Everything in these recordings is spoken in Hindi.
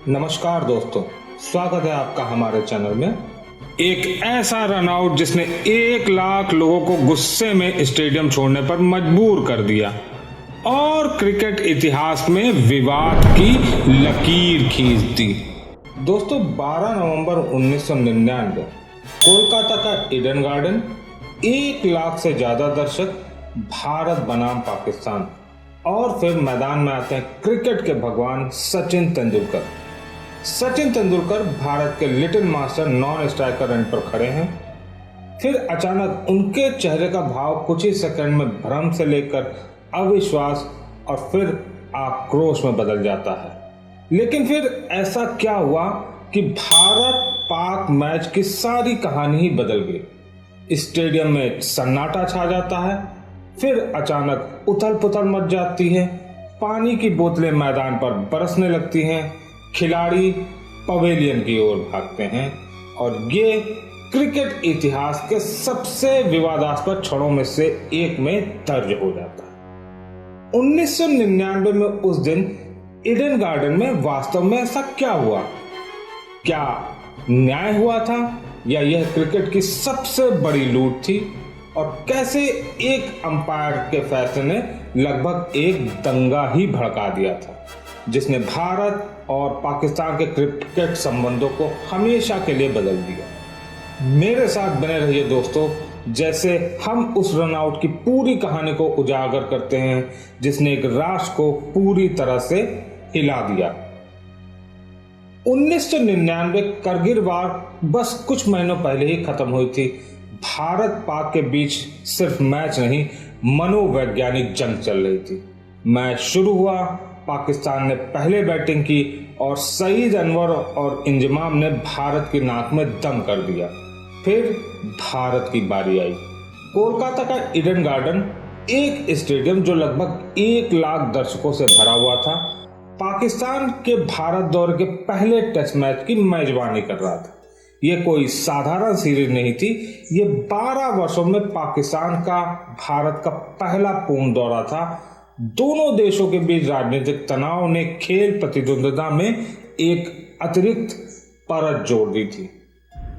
नमस्कार दोस्तों, स्वागत है आपका हमारे चैनल में। एक ऐसा रनआउट जिसने 1 लाख लोगों को गुस्से में स्टेडियम छोड़ने पर मजबूर कर दिया और क्रिकेट इतिहास में विवाद की लकीर खींच दी। दोस्तों, 12 नवंबर 1999 कोलकाता का ईडन गार्डन, 1 लाख से ज्यादा दर्शक, भारत बनाम पाकिस्तान, और फिर मैदान में आते हैं क्रिकेट के भगवान सचिन तेंदुलकर। सचिन तेंदुलकर भारत के little master non striker end पर खड़े हैं। फिर अचानक उनके चेहरे का भाव कुछ ही सेकंड में भ्रम से लेकर अविश्वास और फिर आक्रोश में बदल जाता है। लेकिन फिर ऐसा क्या हुआ कि भारत पाक मैच की सारी कहानी ही बदल गई। स्टेडियम में सन्नाटा छा जाता है, फिर अचानक उथल पुथल मच जाती है, पानी की बोतलें मैदान पर बरसने लगती हैं, खिलाड़ी पवेलियन की ओर भागते हैं और ये क्रिकेट इतिहास के सबसे विवादास्पद क्षणों में से एक में दर्ज हो जाता है। 1999 में उस दिन ईडन गार्डन में वास्तव में ऐसा क्या हुआ? क्या न्याय हुआ था या यह क्रिकेट की सबसे बड़ी लूट थी? और कैसे एक अंपायर के फैसले ने लगभग एक दंगा ही भड़का दिया था जिसने भारत और पाकिस्तान के क्रिकेट संबंधों को हमेशा के लिए बदल दिया। मेरे साथ बने रहिए दोस्तों, जैसे हम उस रनआउट की पूरी कहानी को उजागर करते हैं जिसने एक राष्ट्र को पूरी तरह से हिला दिया। 1999 करगिल वार बस कुछ महीनों पहले ही खत्म हुई थी। भारत पाक के बीच सिर्फ मैच नहीं, मनोवैज्ञानिक जंग चल रही थी। मैच शुरू हुआ, पाकिस्तान ने पहले बैटिंग की और सईद अनवर और इंजमाम ने भारत की नाक में दम कर दिया। फिर भारत की बारी आई। कोलकाता का ईडन गार्डन, एक स्टेडियम जो लगभग 1 लाख दर्शकों से भरा हुआ था, पाकिस्तान के भारत दौरे के पहले टेस्ट मैच की मेजबानी कर रहा था। यह कोई साधारण सीरीज नहीं थी, ये 12 वर्षों में पाकिस्तान का भारत का पहला पूर्ण दौरा था। दोनों देशों के बीच राजनीतिक तनाव ने खेल प्रतिद्वंद्विता में एक अतिरिक्त परत जोड़ दी थी।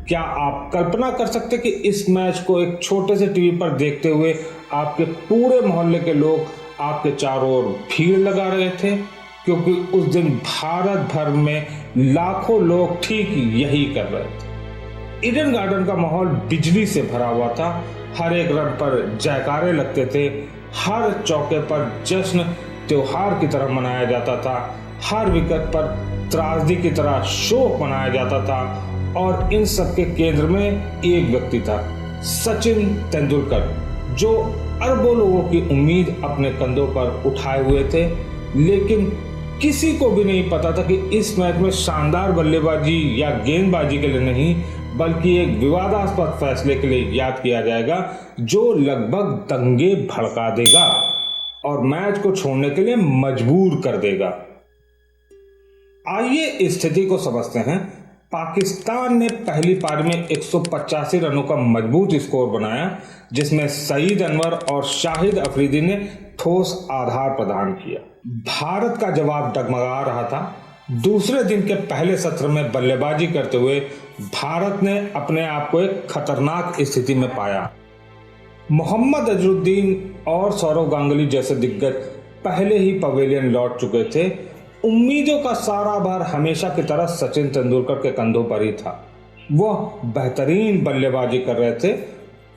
क्या आप कल्पना कर सकते कि इस मैच को एक छोटे से टीवी पर देखते हुए आपके पूरे मोहल्ले के लोग आपके चारों ओर भीड़ लगा रहे थे? क्योंकि उस दिन भारत भर में लाखों लोग ठीक यही कर रहे थे। ईडन गार्डन का माहौल बिजली से भरा हुआ था। हर एक रन पर जयकारे लगते थे, हर चौके पर जश्न त्योहार की तरह मनाया जाता था, हर विकेट पर त्रासदी की तरह शोक मनाया जाता था और इन सब के केंद्र में एक व्यक्ति था, सचिन तेंदुलकर, जो अरबों लोगों की उम्मीद अपने कंधों पर उठाए हुए थे। लेकिन किसी को भी नहीं पता था कि इस मैच में शानदार बल्लेबाजी या गेंदबाजी के लिए नहीं, बल्कि एक विवादास्पद फैसले के लिए याद किया जाएगा जो लगभग दंगे भड़का देगा और मैच को छोड़ने के लिए मजबूर कर देगा। आइए इस स्थिति को समझते हैं। पाकिस्तान ने पहली पारी में 185 रनों का मजबूत स्कोर बनाया, जिसमें सईद अनवर और शाहिद अफरीदी ने ठोस आधार प्रदान किया। भारत का जवाब डगमगा रहा था। दूसरे दिन के पहले सत्र में बल्लेबाजी करते हुए भारत ने अपने आप को एक खतरनाक स्थिति में पाया। मोहम्मद अजरुद्दीन और सौरव गांगुली जैसे दिग्गज पहले ही पवेलियन लौट चुके थे। उम्मीदों का सारा भार हमेशा की तरह सचिन तेंदुलकर के कंधों पर ही था। वह बेहतरीन बल्लेबाजी कर रहे थे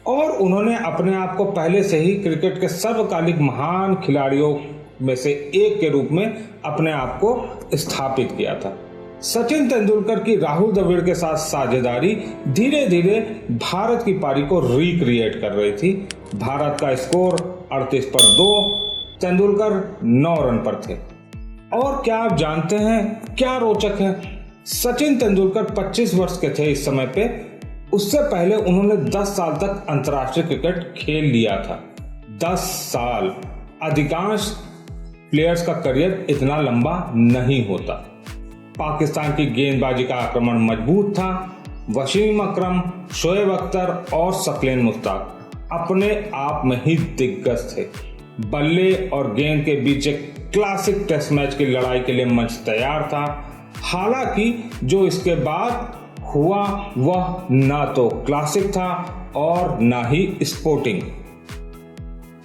और उन्होंने अपने आप को पहले से ही क्रिकेट के सर्वकालिक महान खिलाड़ियों में से एक के रूप में अपने आप को स्थापित किया था। सचिन तेंदुलकर की राहुल द्रविड़ के साथ साझेदारी धीरे धीरे भारत की पारी को रिक्रिएट कर रही थी। भारत का स्कोर 38 पर 2, तेंदुलकर 9 रन पर थे। और क्या आप जानते हैं क्या रोचक है? सचिन तेंदुलकर 25 वर्ष के थे इस समय पे। उससे पहले उन्होंने 10 साल तक अंतर्राष्ट्रीय क्रिकेट खेल लिया था। 10 साल। अधिकांश प्लेयर्स का करियर इतना लंबा नहीं होता। पाकिस्तान की गेंदबाजी का आक्रमण मजबूत था। वसीम अकरम, शोएब अख्तर और सकलेन मुश्ताक अपने आप में ही दिग्गज थे। बल्ले और गेंद के बीच एक क्लासिक टेस्ट मैच की लड़ाई के लिए मंच तैयार था। हालांकि जो इसके बाद हुआ वह ना तो क्लासिक था और ना ही स्पोर्टिंग।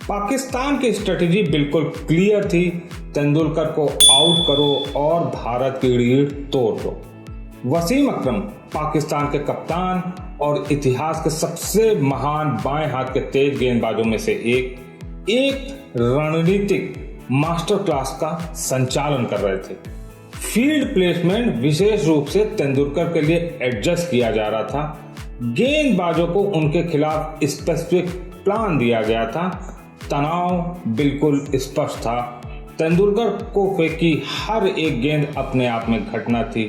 पाकिस्तान की स्ट्रेटेजी बिल्कुल क्लियर थी, तेंदुलकर को आउट करो और भारत की रीढ़ तोड़ दो। वसीम अकरम पाकिस्तान के कप्तान और इतिहास के सबसे महान बाएं हाथ के तेज गेंदबाजों में से एक रणनीतिक मास्टर क्लास का संचालन कर रहे थे। फील्ड प्लेसमेंट विशेष रूप से तेंदुलकर के लिए एडजस्ट किया जा रहा था। गेंदबाजों को उनके खिलाफ स्पेसिफिक प्लान दिया गया था। तनाव बिल्कुल स्पष्ट था। तेंदुलकर को फेंकी हर एक गेंद अपने आप में घटना थी।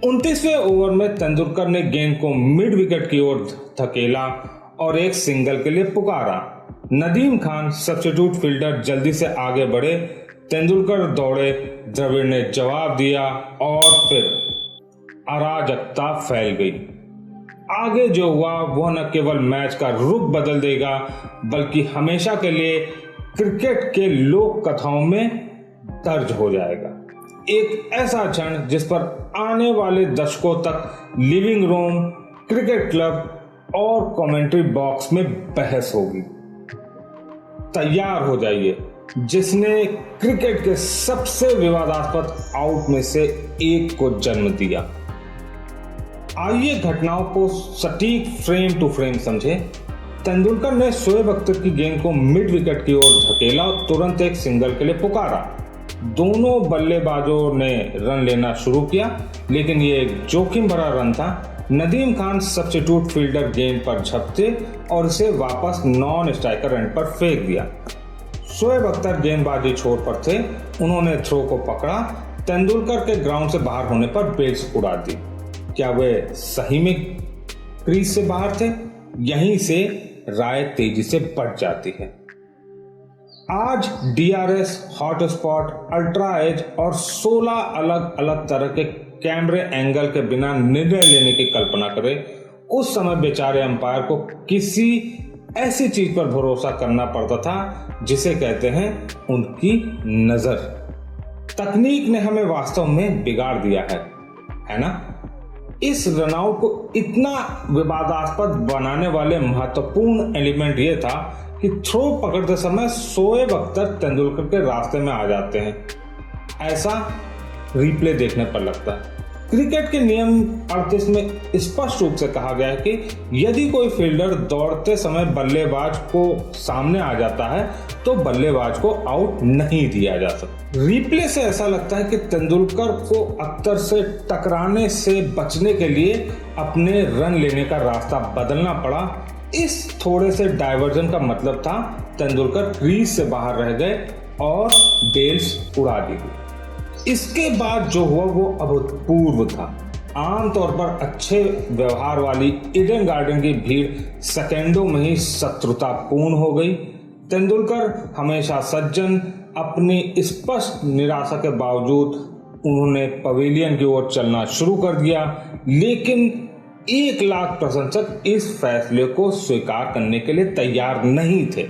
29वें ओवर में तेंदुलकर ने गेंद को मिड विकेट की ओर धकेला और एक सिंगल के लिए पुकारा। नदीम खान सब्स्टिट्यूट फील्डर जल्दी से आगे बढ़े। तेंदुलकर दौड़े, द्रविड़ ने जवाब दिया और फिर अराजकता फैल गई। आगे जो हुआ वह न केवल मैच का रुख बदल देगा बल्कि हमेशा के लिए क्रिकेट के लोक कथाओं में दर्ज हो जाएगा। एक ऐसा क्षण जिस पर आने वाले दशकों तक लिविंग रूम, क्रिकेट क्लब और कमेंट्री बॉक्स में बहस होगी। तैयार हो जाइए, जिसने क्रिकेट के सबसे विवादास्पद आउट में से एक को जन्म दिया। आइए घटनाओं को सटीक फ्रेम टू फ्रेम समझें। तेंदुलकर ने शोएब अख्तर की गेंद को मिड विकेट की ओर धकेला और तुरंत एक सिंगल के लिए पुकारा। दोनों बल्लेबाजों ने रन लेना शुरू किया, लेकिन ये एक जोखिम भरा रन था। नदीम खान सब्स्टिट्यूट फील्डर गेंद पर झपटे और इसे वापस नॉन स्ट्राइकर एंड पर फेंक दिया। शोएब अख्तर गेंदबाजी छोर पर थे। उन्होंने थ्रो को पकड़ा। तेंदुलकर के ग्राउंड से बाहर होने पर बेल्स उड़ा दी। क्या वे सही में क्रीज से बाहर थे? यहीं से राय तेजी से बढ़ जाती है। आज डीआरएस, हॉटस्पॉट, अल्ट्रा एज और 16 अलग अलग तरह के कैमरे एंगल के बिना निर्णय लेने की कल्पना करें। उस समय बेचारे अंपायर को किसी ऐसी चीज पर भरोसा करना पड़ता था जिसे कहते हैं उनकी नजर। तकनीक ने हमें वास्तव में बिगाड़ दिया है ना? इस रनआउट को इतना विवादास्पद बनाने वाले महत्वपूर्ण एलिमेंट यह था कि थ्रो पकड़ते समय शोएब अख्तर तेंदुलकर के रास्ते में आ जाते हैं। ऐसा रिप्ले देखने पर लगता है। क्रिकेट के नियम 38 में स्पष्ट रूप से कहा गया है कि यदि कोई फील्डर दौड़ते समय बल्लेबाज को सामने आ जाता है तो बल्लेबाज को आउट नहीं दिया जा सकता। रिप्ले से ऐसा लगता है कि तेंदुलकर को अख्तर से टकराने से बचने के लिए अपने रन लेने का रास्ता बदलना पड़ा। इस थोड़े से डायवर्जन का मतलब था तेंदुलकर क्रीज से बाहर रह गए और बेल्स उड़ा दी गई। इसके बाद जो हुआ वो अभूतपूर्व था। आमतौर पर अच्छे व्यवहार वाली ईडन गार्डन की भीड़ सेकेंडों में ही शत्रुतापूर्ण हो गई। तेंदुलकर हमेशा सज्जन, अपनी स्पष्ट निराशा के बावजूद उन्होंने पवेलियन की ओर चलना शुरू कर दिया, लेकिन 1 लाख प्रशंसक इस फैसले को स्वीकार करने के लिए तैयार नहीं थे।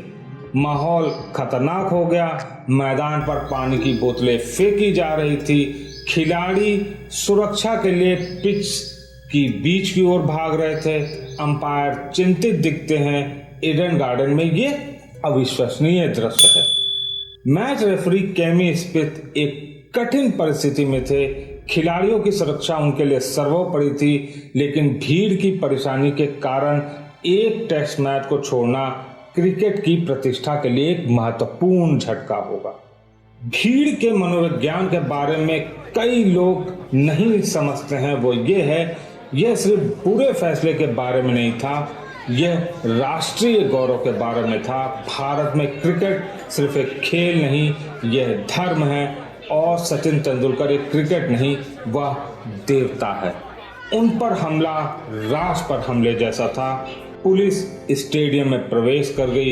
माहौल खतरनाक हो गया। मैदान पर पानी की बोतलें फेंकी जा रही थी। खिलाड़ी सुरक्षा के लिए पिच की बीच की ओर भाग रहे थे। अंपायर चिंतित दिखते हैं। ईडन गार्डन में ये अविश्वसनीय दृश्य है। मैच रेफरी केमी स्मिथ एक कठिन परिस्थिति में थे। खिलाड़ियों की सुरक्षा उनके लिए सर्वोपरि थी, लेकिन भीड़ की परेशानी के कारण एक टेस्ट मैच को छोड़ना क्रिकेट की प्रतिष्ठा के लिए एक महत्वपूर्ण झटका होगा। भीड़ के मनोविज्ञान के बारे में कई लोग नहीं समझते हैं, वो ये है, यह सिर्फ बुरे फैसले के बारे में नहीं था, यह राष्ट्रीय गौरव के बारे में था। भारत में क्रिकेट सिर्फ एक खेल नहीं, यह धर्म है और सचिन तेंदुलकर एक क्रिकेट नहीं, वह देवता है। उन पर हमला राष्ट्र पर हमले जैसा था। पुलिस स्टेडियम में प्रवेश कर गई।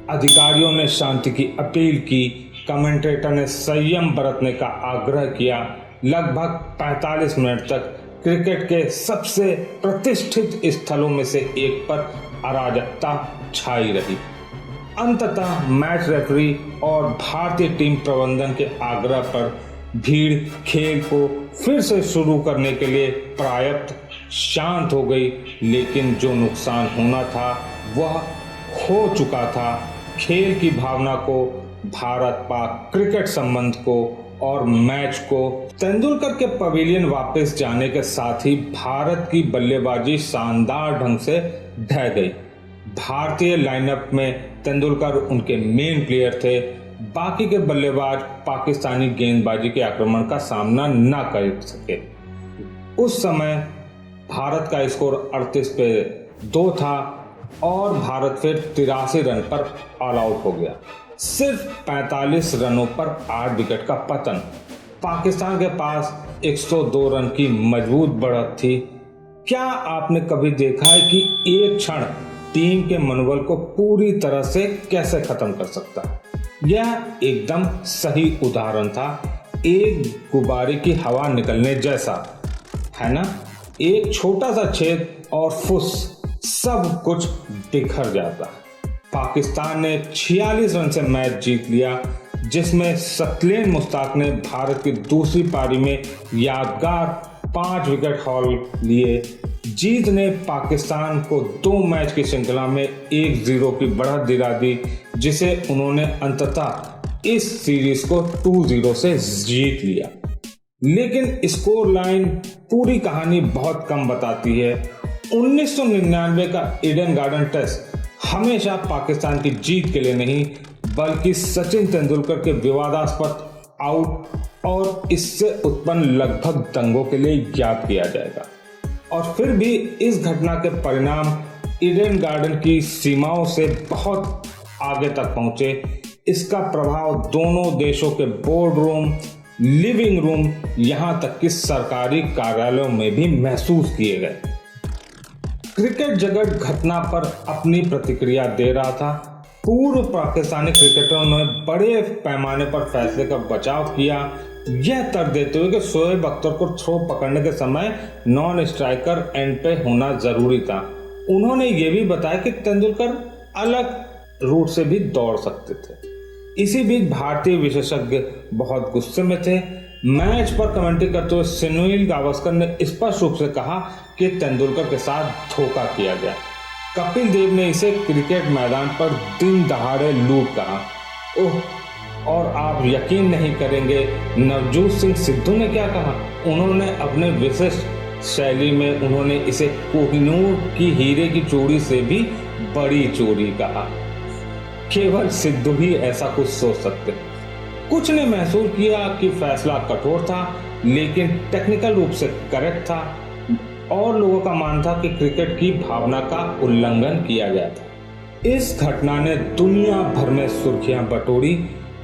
अधिकारियों ने शांति की अपील की। कमेंटेटर ने संयम बरतने का आग्रह किया। लगभग 45 मिनट तक क्रिकेट के सबसे प्रतिष्ठित स्थलों में से एक पर अराजकता छाई रही। अंततः मैच रेफरी और भारतीय टीम प्रबंधन के आग्रह पर भीड़ खेल को फिर से शुरू करने के लिए पर्याप्त शांत हो गई, लेकिन जो नुकसान होना था वह हो चुका था। खेल की भावना को, भारत पाक क्रिकेट संबंध को और मैच को, तेंदुलकर के पवेलियन वापस जाने के साथ ही भारत की बल्लेबाजी शानदार ढंग से ढह गई। भारतीय लाइनअप में तेंदुलकर उनके मेन प्लेयर थे, बाकी के बल्लेबाज पाकिस्तानी गेंदबाजी के आक्रमण का सामना न कर सके। उस समय भारत का स्कोर 38 पे 2 था और भारत फिर 83 रन पर ऑल आउट हो गया। सिर्फ 45 रनों पर 8 विकेट का पतन। पाकिस्तान के पास 102 रन की मजबूत बढ़त थी। क्या आपने कभी देखा है कि एक क्षण टीम के मनोबल को पूरी तरह से कैसे खत्म कर सकता है? यह एकदम सही उदाहरण था, एक गुब्बारे की हवा निकलने जैसा, है ना? एक छोटा सा छेद और फुस, सब कुछ बिखर जाता। पाकिस्तान ने 46 रन से मैच जीत लिया, जिसमें सतलेन मुश्ताक ने भारत की दूसरी पारी में यादगार 5 विकेट हाल लिए। जीत ने पाकिस्तान को 2 मैच की श्रृंखला में 1-0 की बढ़त दिला दी, जिसे उन्होंने अंततः इस सीरीज को 2-0 से जीत लिया। लेकिन स्कोर लाइन पूरी कहानी बहुत कम बताती है। 1999 का ईडन गार्डन टेस्ट हमेशा पाकिस्तान की जीत के लिए नहीं, बल्कि सचिन तेंदुलकर के विवादास्पद आउट और इससे उत्पन्न लगभग दंगों के लिए याद किया जाएगा। और फिर भी इस घटना के परिणाम ईडन गार्डन की सीमाओं से बहुत आगे तक पहुंचे। इसका प्रभाव दोनों देशों के बोर्ड रूम, लिविंग रूम, यहां तक कि सरकारी कार्यालयों में भी महसूस किए गए। क्रिकेट जगत घटना पर अपनी प्रतिक्रिया दे रहा था। पूर्व पाकिस्तानी क्रिकेटरों ने बड़े पैमाने पर फैसले का बचाव किया, यह तर्क देते हुए कि शोएब अख्तर को थ्रो पकड़ने के समय नॉन स्ट्राइकर एंड पे होना जरूरी था। उन्होंने ये भी बताया कि तेंदुलकर अलग रूट से भी दौड़ सकते थे। इसी बीच भारतीय विशेषज्ञ बहुत गुस्से में थे। मैच पर कमेंट्री करते हुए सुनील गावस्कर ने स्पष्ट रूप से कहा कि तेंदुलकर के साथ धोखा किया गया। कपिल देव ने इसे क्रिकेट मैदान पर दिन दहाड़े लूट कहा। ओह, और आप यकीन नहीं करेंगे नवजोत सिंह सिद्धू ने क्या कहा। उन्होंने अपने विशिष्ट शैली में उन्होंने इसे कोहिनूर की हीरे की चूड़ी से भी बड़ी चोरी कहा। केवल सिद्धू ही ऐसा कुछ सोच सकते। कुछ ने महसूस किया कि फैसला कठोर था, लेकिन टेक्निकल रूप से करेक्ट था, और लोगों का मानना था कि क्रिकेट की भावना का उल्लंघन किया गया था। इस घटना ने दुनिया भर में सुर्खियां बटोरी।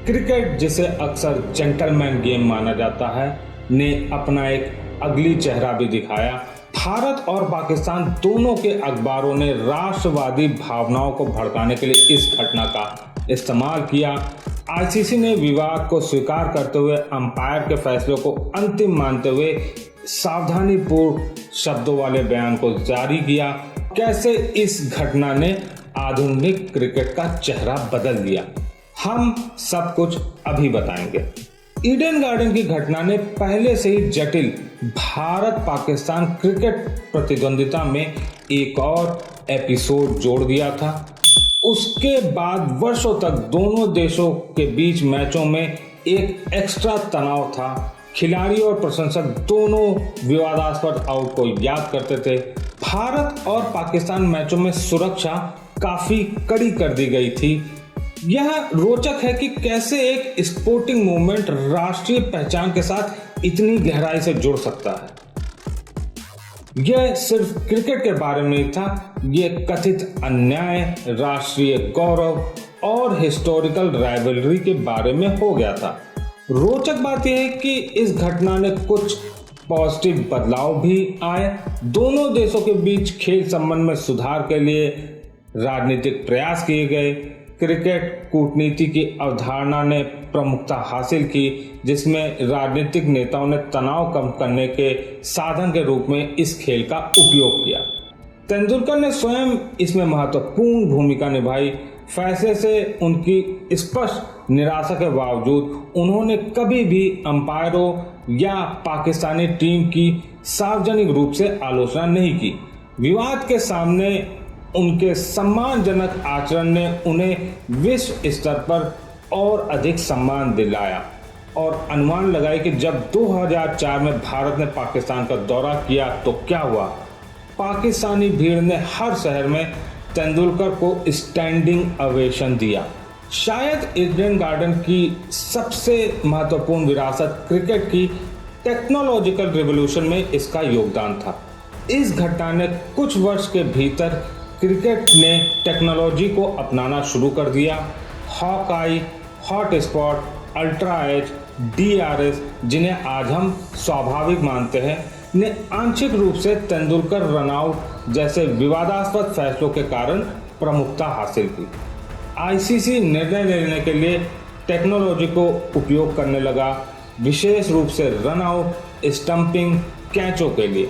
क्रिकेट, जिसे अक्सर जेंटलमैन गेम माना जाता है, ने अपना एक अगली चेहरा भी दिखाया। भारत और पाकिस्तान दोनों के अखबारों ने राष्ट्रवादी भावनाओं को भड़काने के लिए इस घटना का इस्तेमाल किया। आईसीसी ने विवाद को स्वीकार करते हुए अंपायर के फैसले को अंतिम मानते हुए सावधानीपूर्ण शब्दों वाले बयान को जारी किया। कैसे इस घटना ने आधुनिक क्रिकेट का चेहरा बदल दिया, हम सब कुछ अभी बताएंगे। ईडन गार्डन की घटना ने पहले से ही जटिल भारत पाकिस्तान क्रिकेट प्रतिद्वंदिता में एक और एपिसोड जोड़ दिया था। उसके बाद वर्षों तक दोनों देशों के बीच मैचों में एक एक्स्ट्रा तनाव था। खिलाड़ी और प्रशंसक दोनों विवादास्पद आउट को याद करते थे। भारत और पाकिस्तान मैचों में सुरक्षा काफी कड़ी कर दी गई थी। यह रोचक है कि कैसे एक स्पोर्टिंग मूवमेंट राष्ट्रीय पहचान के साथ इतनी गहराई से जुड़ सकता है। यह सिर्फ क्रिकेट के बारे में नहीं था, यह कथित अन्याय, राष्ट्रीय गौरव और हिस्टोरिकल राइवलरी के बारे में हो गया था। रोचक बात यह है कि इस घटना ने कुछ पॉजिटिव बदलाव भी आए। दोनों देशों के बीच खेल संबंध में सुधार के लिए राजनीतिक प्रयास किए गए। क्रिकेट कूटनीति की अवधारणा ने प्रमुखता हासिल की, जिसमें राजनीतिक नेताओं ने तनाव कम करने के साधन के रूप में इस खेल का उपयोग किया। तेंदुलकर ने स्वयं इसमें महत्वपूर्ण भूमिका निभाई। फैसले से उनकी स्पष्ट निराशा के बावजूद उन्होंने कभी भी अंपायरों या पाकिस्तानी टीम की सार्वजनिक रूप से आलोचना नहीं की। विवाद के सामने उनके सम्मानजनक आचरण ने उन्हें विश्व स्तर पर और अधिक सम्मान दिलाया और अनुमान लगाए कि जब 2004 में भारत ने पाकिस्तान का दौरा किया तो क्या हुआ। पाकिस्तानी भीड़ ने हर शहर में तेंदुलकर को स्टैंडिंग ओवेशन दिया। शायद ईडन गार्डन की सबसे महत्वपूर्ण विरासत क्रिकेट की टेक्नोलॉजिकल रिवॉल्यूशन में इसका योगदान था। इस घटना ने कुछ वर्ष के भीतर क्रिकेट ने टेक्नोलॉजी को अपनाना शुरू कर दिया। Hawkeye, hotspot, ultra edge, DRS, जिन्हें आज हम स्वाभाविक मानते हैं, ने आंशिक रूप से तेंदुलकर रनआउट जैसे विवादास्पद फैसलों के कारण प्रमुखता हासिल की। ICC निर्णय लेने के लिए टेक्नोलॉजी को उपयोग करने लगा, विशेष रूप से रनआउट, स्टंपिंग, कैचों के लिए।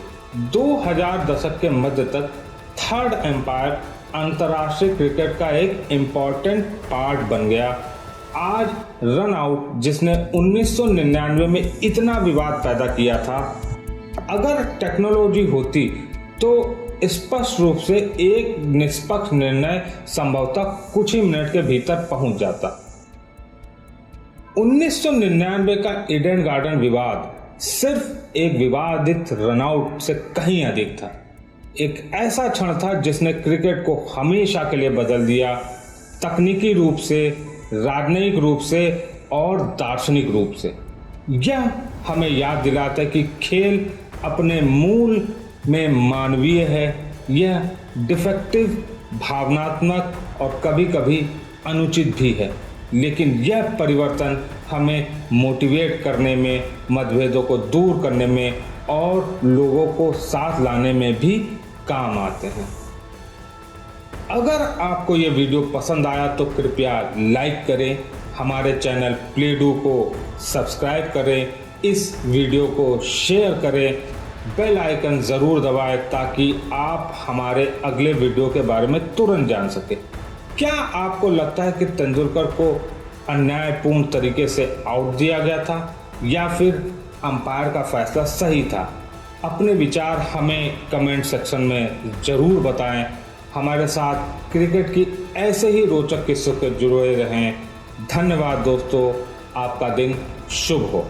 2000 दशक के मध्य तक थर्ड एम्पायर अंतर्राष्ट्रीय क्रिकेट का एक इम्पॉर्टेंट पार्ट बन गया। आज रन आउट, जिसने 1999 में इतना विवाद पैदा किया था, अगर टेक्नोलॉजी होती तो स्पष्ट रूप से एक निष्पक्ष निर्णय संभवतः कुछ ही मिनट के भीतर पहुंच जाता। 1999 का ईडन गार्डन विवाद सिर्फ एक विवादित रनआउट से कहीं अधिक था। एक ऐसा क्षण था जिसने क्रिकेट को हमेशा के लिए बदल दिया, तकनीकी रूप से, राजनयिक रूप से और दार्शनिक रूप से। यह हमें याद दिलाता है कि खेल अपने मूल में मानवीय है। यह डिफेक्टिव, भावनात्मक और कभी कभी अनुचित भी है, लेकिन यह परिवर्तन हमें मोटिवेट करने में, मतभेदों को दूर करने में और लोगों को साथ लाने में भी काम आते हैं। अगर आपको यह वीडियो पसंद आया तो कृपया लाइक करें, हमारे चैनल प्लेडू को सब्सक्राइब करें, इस वीडियो को शेयर करें, बेल आइकन ज़रूर दबाएं ताकि आप हमारे अगले वीडियो के बारे में तुरंत जान सकें। क्या आपको लगता है कि तेंदुलकर को अन्यायपूर्ण तरीके से आउट दिया गया था या फिर अंपायर का फैसला सही था? अपने विचार हमें कमेंट सेक्शन में ज़रूर बताएं। हमारे साथ क्रिकेट की ऐसे ही रोचक किस्सों के जुड़े रहें। धन्यवाद दोस्तों, आपका दिन शुभ हो।